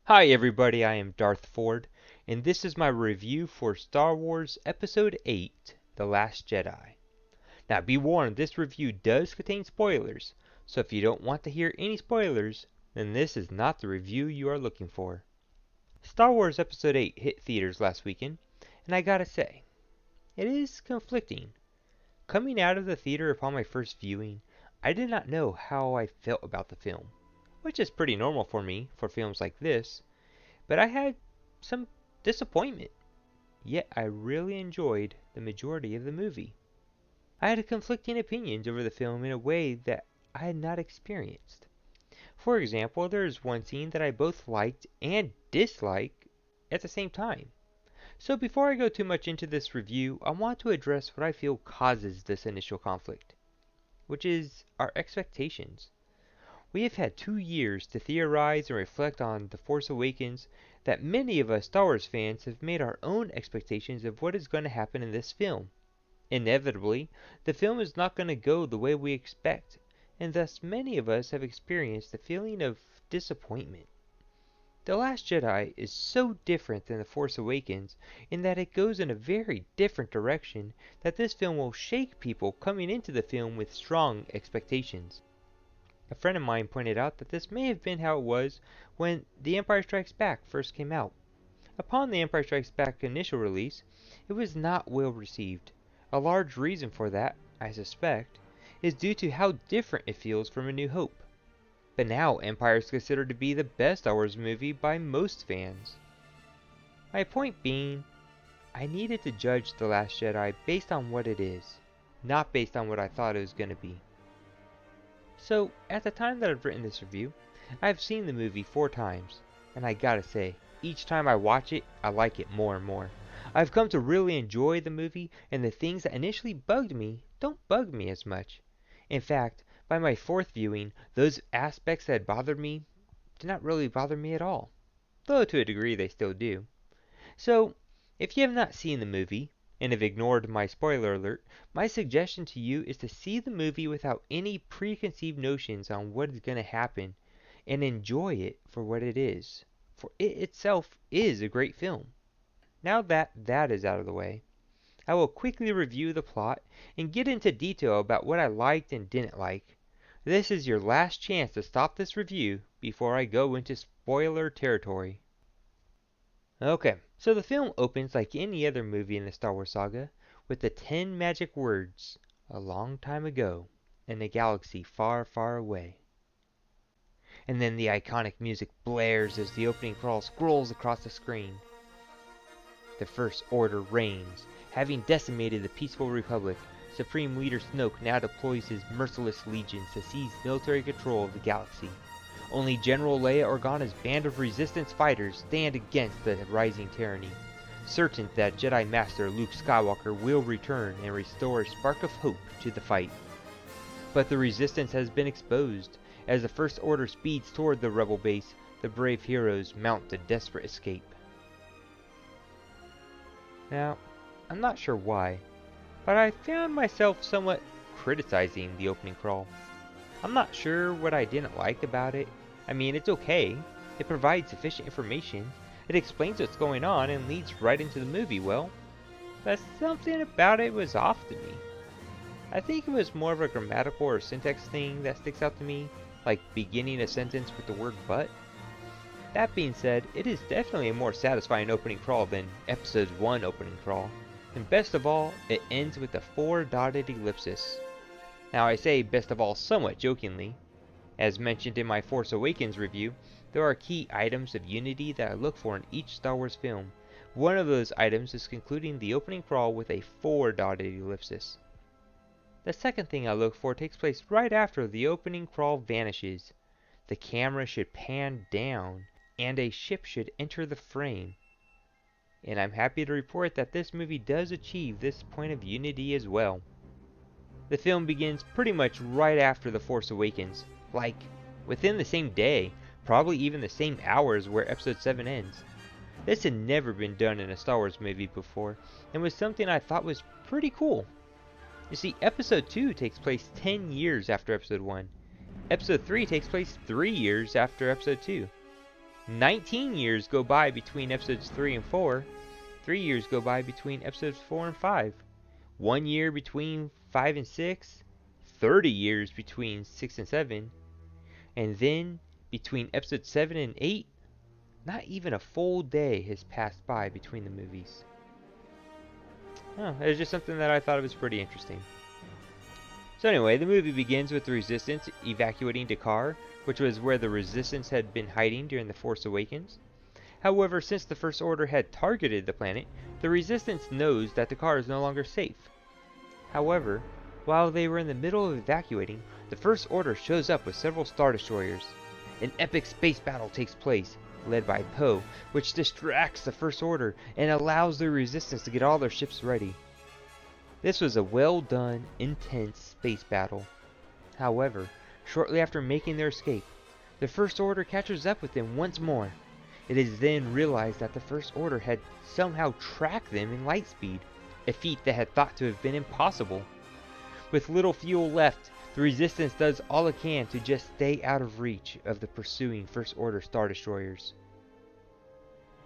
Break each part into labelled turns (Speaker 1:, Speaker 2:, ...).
Speaker 1: Hi everybody, I am Darth Ford, and this is my review for Star Wars Episode 8, The Last Jedi. Now be warned, this review does contain spoilers, so if you don't want to hear any spoilers, then this is not the review you are looking for. Star Wars Episode 8 hit theaters last weekend, and I gotta say, it is conflicting. Coming out of the theater upon my first viewing, I did not know how I felt about the film, which is pretty normal for me for films like this. But I had some disappointment, yet I really enjoyed the majority of the movie. I had conflicting opinions over the film in a way that I had not experienced. For example, there is one scene that I both liked and disliked at the same time. So before I go too much into this review, I want to address what I feel causes this initial conflict, which is our expectations. We have had 2 years to theorize and reflect on The Force Awakens that many of us Star Wars fans have made our own expectations of what is going to happen in this film. Inevitably, the film is not going to go the way we expect, and thus many of us have experienced a feeling of disappointment. The Last Jedi is so different than The Force Awakens in that it goes in a very different direction that this film will shake people coming into the film with strong expectations. A friend of mine pointed out that this may have been how it was when The Empire Strikes Back first came out. Upon The Empire Strikes Back initial release, it was not well received. A large reason for that, I suspect, is due to how different it feels from A New Hope. But now Empire is considered to be the best Star Wars movie by most fans. My point being, I needed to judge The Last Jedi based on what it is, not based on what I thought it was going to be. So, at the time that I've written this review, I've seen the movie 4 times, and I gotta say, each time I watch it, I like it more and more. I've come to really enjoy the movie, and the things that initially bugged me don't bug me as much. In fact, by my 4th viewing, those aspects that bothered me did not really bother me at all, though to a degree they still do. So, if you have not seen the movie, and have ignored my spoiler alert, my suggestion to you is to see the movie without any preconceived notions on what is going to happen, and enjoy it for what it is, for it itself is a great film. Now that that is out of the way, I will quickly review the plot and get into detail about what I liked and didn't like. This is your last chance to stop this review before I go into spoiler territory. Okay, so the film opens like any other movie in the Star Wars saga, with the 10 magic words, "A long time ago, in a galaxy far, far away." And then the iconic music blares as the opening crawl scrolls across the screen. The First Order reigns. Having decimated the peaceful Republic, Supreme Leader Snoke now deploys his merciless legions to seize military control of the galaxy. Only General Leia Organa's band of resistance fighters stand against the rising tyranny, certain that Jedi Master Luke Skywalker will return and restore a spark of hope to the fight. But the resistance has been exposed. As the First Order speeds toward the rebel base, the brave heroes mount a desperate escape. Now, I'm not sure why, but I found myself somewhat criticizing the opening crawl. I'm not sure what I didn't like about it. I mean, it's okay. It provides sufficient information. It explains what's going on and leads right into the movie well. But something about it was off to me. I think it was more of a grammatical or syntax thing that sticks out to me, like beginning a sentence with the word but. That being said, it is definitely a more satisfying opening crawl than Episode 1 opening crawl. And best of all, it ends with a 4-dotted ellipsis. Now I say best of all somewhat jokingly. As mentioned in my Force Awakens review, there are key items of unity that I look for in each Star Wars film. One of those items is concluding the opening crawl with a 4-dotted ellipsis. The second thing I look for takes place right after the opening crawl vanishes. The camera should pan down, and a ship should enter the frame. And I'm happy to report that this movie does achieve this point of unity as well. The film begins pretty much right after The Force Awakens, like within the same day, probably even the same hours where Episode 7 ends. This had never been done in a Star Wars movie before, and was something I thought was pretty cool. You see, Episode 2 takes place 10 years after Episode 1. Episode 3 takes place 3 years after Episode 2. 19 years go by between episodes 3 and 4. 3 years go by between episodes 4 and 5. 1 year between 5 and 6. 30 years between 6 and 7. And then, between episodes 7 and 8, not even a full day has passed by between the movies. Oh, it was just something that I thought was pretty interesting. So anyway, the movie begins with the Resistance evacuating Dakar, which was where the Resistance had been hiding during The Force Awakens. However, since the First Order had targeted the planet, the Resistance knows that Dakar is no longer safe. However, while they were in the middle of evacuating, the First Order shows up with several Star Destroyers. An epic space battle takes place, led by Poe, which distracts the First Order and allows the Resistance to get all their ships ready. This was a well-done, intense space battle. However, shortly after making their escape, the First Order catches up with them once more. It is then realized that the First Order had somehow tracked them in light speed, a feat that had thought to have been impossible. With little fuel left, the Resistance does all it can to just stay out of reach of the pursuing First Order Star Destroyers.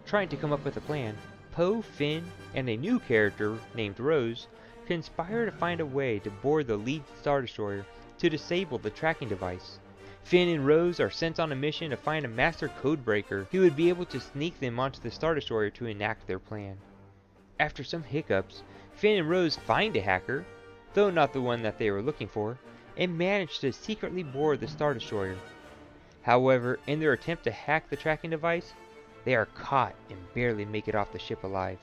Speaker 1: Trying to come up with a plan, Poe, Finn, and a new character named Rose conspire to find a way to board the lead Star Destroyer to disable the tracking device. Finn and Rose are sent on a mission to find a master codebreaker who would be able to sneak them onto the Star Destroyer to enact their plan. After some hiccups, Finn and Rose find a hacker, though not the one that they were looking for, and manage to secretly board the Star Destroyer. However, in their attempt to hack the tracking device, they are caught and barely make it off the ship alive.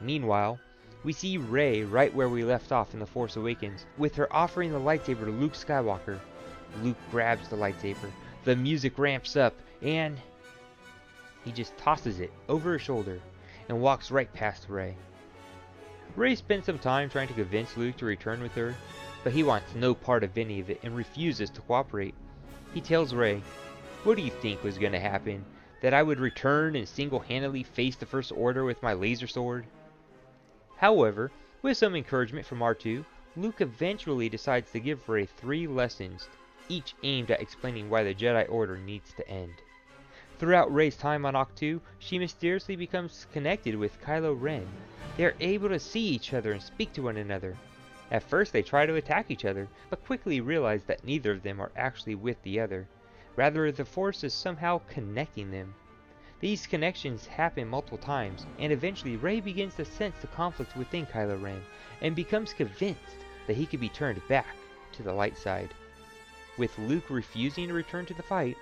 Speaker 1: Meanwhile, we see Rey right where we left off in The Force Awakens, with her offering the lightsaber to Luke Skywalker. Luke grabs the lightsaber, the music ramps up, and he just tosses it over his shoulder and walks right past Rey. Rey spends some time trying to convince Luke to return with her, but he wants no part of any of it and refuses to cooperate. He tells Rey, "What do you think was going to happen? That I would return and single-handedly face the First Order with my laser sword?" However, with some encouragement from R2, Luke eventually decides to give Rey 3 lessons, each aimed at explaining why the Jedi Order needs to end. Throughout Rey's time on Ahch-To, she mysteriously becomes connected with Kylo Ren. They are able to see each other and speak to one another. At first they try to attack each other, but quickly realize that neither of them are actually with the other. Rather, the Force is somehow connecting them. These connections happen multiple times, and eventually Rey begins to sense the conflict within Kylo Ren, and becomes convinced that he could be turned back to the light side. With Luke refusing to return to the fight,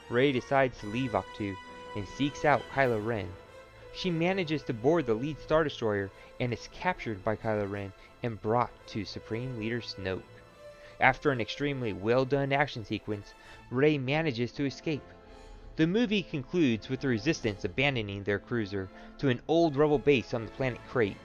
Speaker 1: Rey decides to leave Ahch-To, and seeks out Kylo Ren. She manages to board the lead Star Destroyer, and is captured by Kylo Ren, and brought to Supreme Leader Snoke. After an extremely well-done action sequence, Rey manages to escape. The movie concludes with the Resistance abandoning their cruiser to an old rebel base on the planet Crate.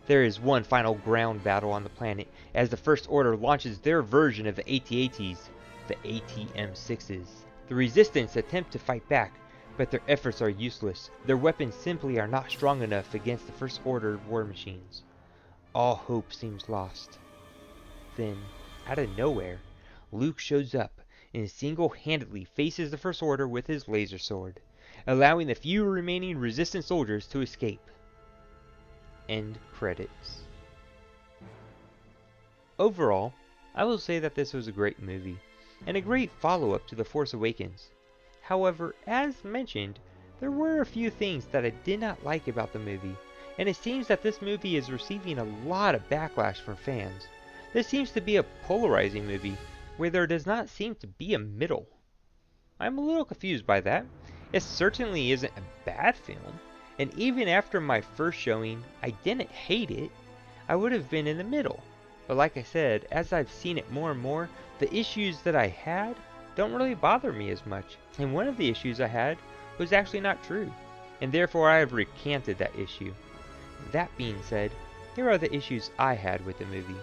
Speaker 1: There is one final ground battle on the planet as the First Order launches their version of the AT-ATs, the ATM-6s. The Resistance attempt to fight back, but their efforts are useless. Their weapons simply are not strong enough against the First Order war machines. All hope seems lost. Then, out of nowhere, Luke shows up and single-handedly faces the First Order with his laser sword, allowing the few remaining Resistance soldiers to escape. End credits. Overall, I will say that this was a great movie, and a great follow-up to The Force Awakens. However, as mentioned, there were a few things that I did not like about the movie, and it seems that this movie is receiving a lot of backlash from fans. This seems to be a polarizing movie, where there does not seem to be a middle. I'm a little confused by that. It certainly isn't a bad film, and even after my first showing, I didn't hate it. I would have been in the middle. But like I said, as I've seen it more and more, the issues that I had don't really bother me as much. And one of the issues I had was actually not true, and therefore I have recanted that issue. That being said, here are the issues I had with the movie.